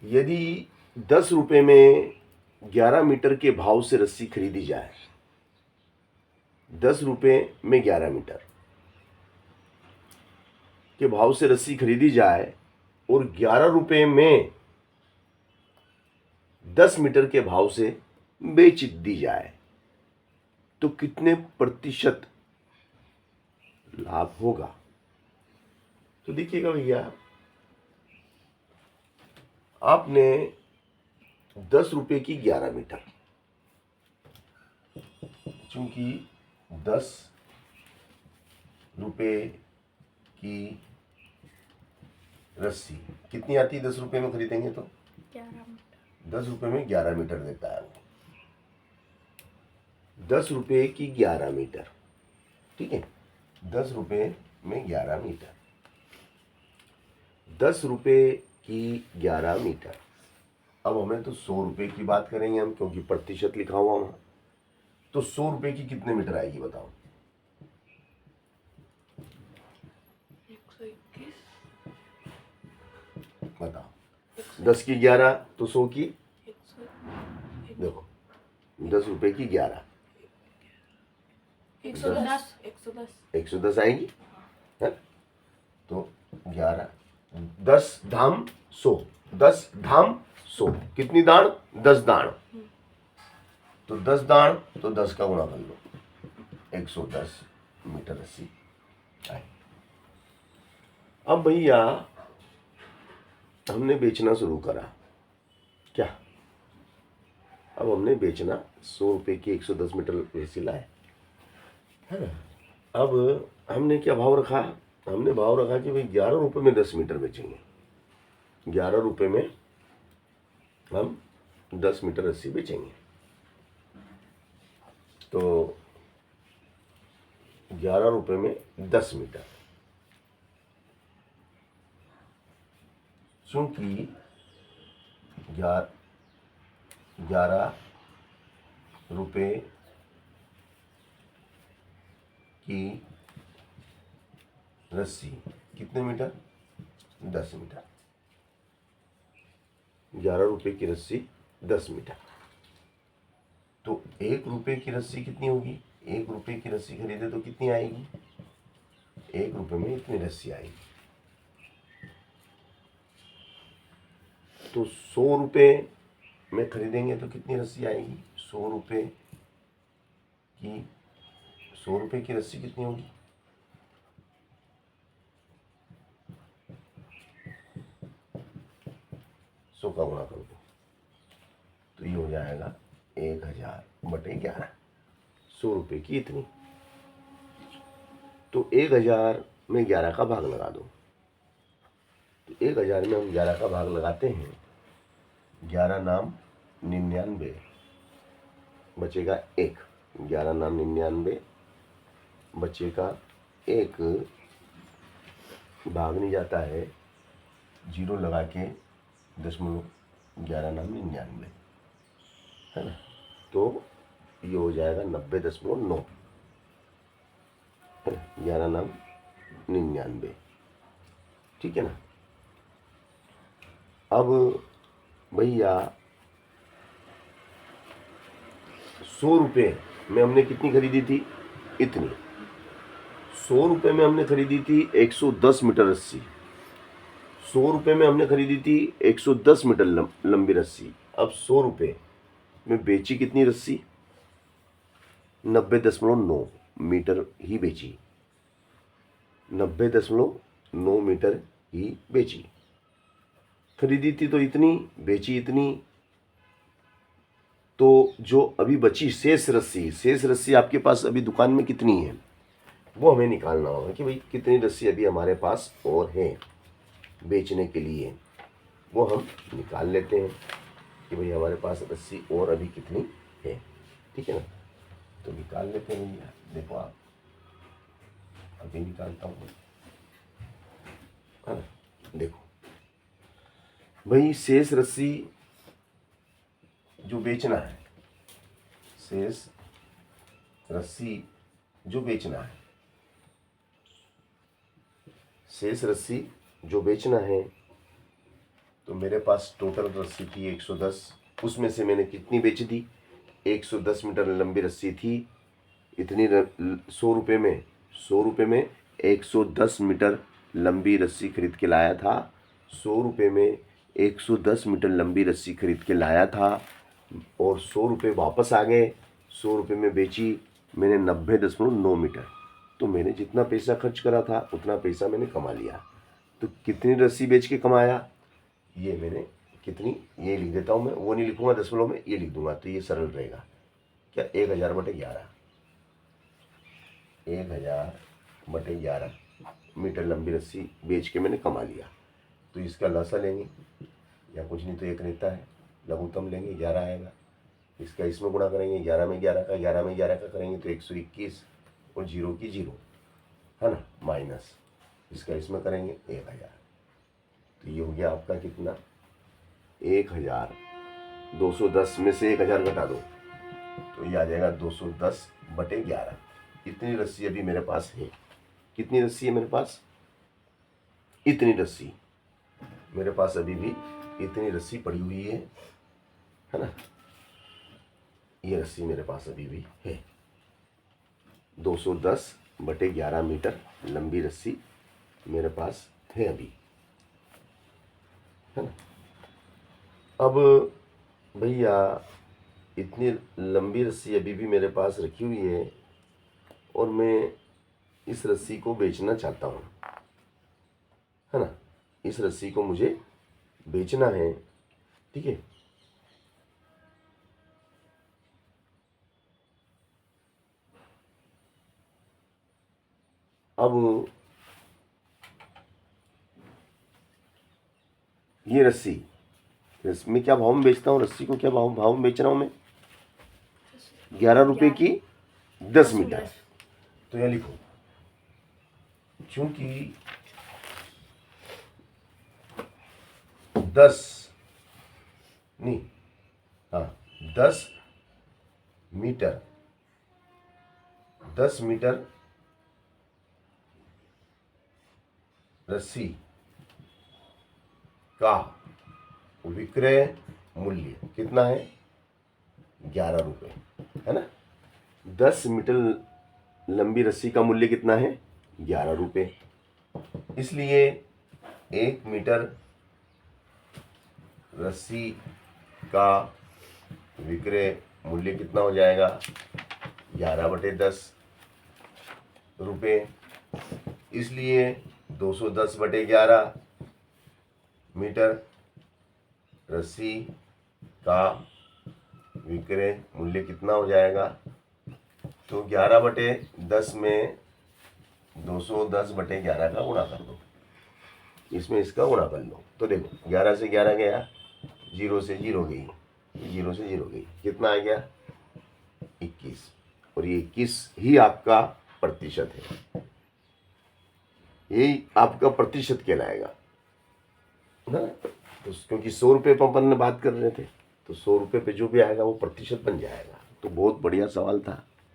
यदि 10 रुपये में 11 मीटर के भाव से रस्सी खरीदी जाए, 10 रुपये में 11 मीटर के भाव से रस्सी खरीदी जाए और 11 रुपये में 10 मीटर के भाव से बेच दी जाए तो कितने प्रतिशत लाभ होगा? तो देखिएगा भैया, आपने 10 रुपये की 11 मीटर, चूंकि 10 रुपये की रस्सी कितनी आती है 10 रुपये में खरीदेंगे तो 10 रुपये में 11 मीटर देता है वो। 10 रुपये की 11 मीटर, ठीक है, 10 रुपये में 11 मीटर, 10 रुपये की 11 मीटर। अब हमें तो 100 रुपये की बात करेंगे हम, क्योंकि प्रतिशत लिखा हुआ वहां। तो 100 रुपये की कितने मीटर आएगी बताओ? 121। बताओ, 10 की 11 तो 100 की, 100, देखो 10 रुपये की 11, 110, 110 आएगी है? तो 11, 10 धाम 100, 10 धाम 100, कितनी दाण? 10 दाण। तो 10 दाण तो 10 का गुणा कर लो, 110 मीटर रस्सी आए। अब भैया हमने बेचना शुरू करा क्या? अब हमने बेचना 100 रुपये की 110 मीटर रस्सी लाए, है ना? अब हमने क्या भाव रखा? हमने भाव रखा कि भाई 11 रुपये में 10 मीटर बेचेंगे, 11 रुपये में हम 10 मीटर रस्सी बेचेंगे। तो 11 रुपये में 10 मीटर, चूंकि 11 रुपये की रस्सी कितने मीटर? 10 मीटर। 11 रुपये की रस्सी 10 मीटर। तो 1 रुपये की रस्सी कितनी होगी? 1 रुपये की रस्सी खरीदे तो कितनी आएगी? 1 रुपये में इतनी रस्सी आएगी। तो 100 रुपये में खरीदेंगे तो कितनी रस्सी आएगी? 100 रुपये की रस्सी कितनी होगी? 100 का गुणा कर दो तो ये हो जाएगा 1000/11, 100 रुपये की इतनी। तो 1000 में 11 का भाग लगा दो। तो 1000 में हम 11 का भाग लगाते हैं, 11 नाम 99, बचेगा 1, 11 नाम 99, बचेगा 1, भाग नहीं जाता है, 0 लगा के 11 नाम 99, है ना? तो ये हो जाएगा 90.9, 11 नाम 99, ठीक है ना? अब भैया 100 रुपये में हमने कितनी खरीदी थी? इतनी। 100 रुपये में हमने खरीदी थी 110 मीटर रस्सी। 100 रुपये में हमने खरीदी थी 110 मीटर लंबी रस्सी। अब 100 रुपये में बेची कितनी रस्सी? 90.9 मीटर ही बेची, 90.9 मीटर ही बेची। खरीदी थी तो इतनी, बेची इतनी। तो जो अभी बची शेष रस्सी आपके पास अभी दुकान में कितनी है, वो हमें निकालना होगा कि भाई कितनी रस्सी अभी हमारे पास और है बेचने के लिए। वो हम निकाल लेते हैं कि भाई हमारे पास रस्सी और अभी कितनी है, ठीक है ना? तो निकाल लेते हैं भैया। देखो आप, अभी निकालता हूँ, हाँ देखो भाई, शेष रस्सी जो बेचना है, शेष रस्सी जो बेचना है, शेष रस्सी जो बेचना है तो मेरे पास टोटल रस्सी थी 110, उसमें से मैंने कितनी बेची थी? 110 मीटर लंबी रस्सी थी, इतनी 100 रुपये में, 100 रुपये में 110 मीटर लंबी रस्सी खरीद के लाया था। 100 रुपये में 110 मीटर लंबी रस्सी खरीद के लाया था और 100 रुपये वापस आ गए। 100 रुपये में बेची मैंने 90.9 मीटर। तो मैंने जितना पैसा खर्च करा था उतना पैसा मैंने कमा लिया। तो कितनी रस्सी बेच के कमाया, ये मैंने कितनी, ये लिख देता हूँ मैं, वो नहीं लिखूंगा दशमलव में, ये लिख दूंगा तो ये सरल रहेगा। क्या 1000/11, 1000/11 मीटर लंबी रस्सी बेच के मैंने कमा लिया। तो इसका लसा लेंगे या कुछ नहीं तो एक रहता है, लघुत्तम लेंगे 11 आएगा। इसका इसमें गुणा करेंगे 11 में 11 का, 11 में 11 का करेंगे तो 121 और 0 की 0 है ना, माइनस इसका इसमें करेंगे 1000। तो ये हो गया आपका कितना, 1210 में से 1000 घटा दो तो ये आ जाएगा 210/11। इतनी रस्सी अभी मेरे पास है। कितनी रस्सी है मेरे पास? इतनी रस्सी मेरे पास अभी भी, इतनी रस्सी पड़ी हुई है ना। ये रस्सी मेरे पास अभी भी है, 210/11 मीटर लंबी रस्सी मेरे पास है अभी, है ना। अब भैया इतनी लंबी रस्सी अभी भी मेरे पास रखी हुई है और मैं इस रस्सी को बेचना चाहता हूँ, है ना। इस रस्सी को मुझे बेचना है, ठीक है। अब ये रस्सी में क्या भाव में बेचता हूँ, रस्सी को क्या भाव में बेच रहा हूँ मैं? 11 रुपये की 10 मीटर। तो यह लिखो, क्योंकि 10 मीटर 10 मीटर रस्सी का विक्रय मूल्य कितना है? 11 रुपये, है ना। 10 मीटर लंबी रस्सी का मूल्य कितना है? 11 रुपये। इसलिए 1 मीटर रस्सी का विक्रय मूल्य कितना हो जाएगा? 11/10 रुपये। इसलिए 210/11 मीटर रस्सी का विक्रय मूल्य कितना हो जाएगा? तो 11/10 में 210/11 का गुणा कर दो, इसमें इसका गुणा कर लो। तो देखो 11 से 11 गया, 0 से 0 गई, 0 से 0 गई, कितना आ गया? 21। और ये 21 ही आपका प्रतिशत है, यही आपका प्रतिशत कहलाएगा ना। तो क्योंकि 100 रुपये पर अपन ने बात कर रहे थे, तो 100 रुपये पे जो भी आएगा वो प्रतिशत बन जाएगा। तो बहुत बढ़िया सवाल था।